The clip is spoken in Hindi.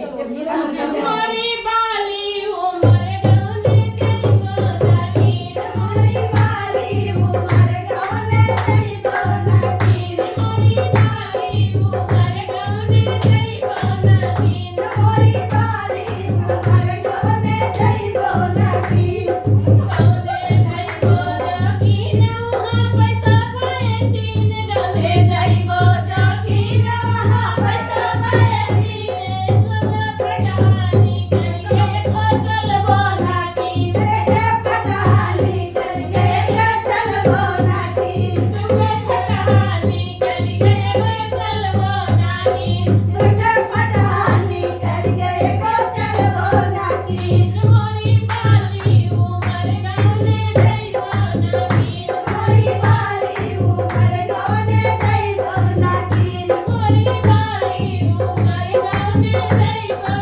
मोरी बाली उमर गाने जइबो नागिन मोरी बाली उमर गाने जइबो नागिन मोरी बाली उमर गाने जइबो नागिन मोरी बाली उमर गाने जइबो नागिन गाने जइबो जागिन वहाँ पैसा पाए तीन गाने जइबो जागिन वहाँ पैसा पाए तीन फटानी करिए फसल बोना की रे फटानी करिए फसल बोना की फटानी करिए फसल बोना की फटानी करिए फसल बोना की मोरी बाली उमर गाने जइबो नागिन मोरी बाली उमर गाने जइबो नागिन मोरी बाली उमर गाने जइबो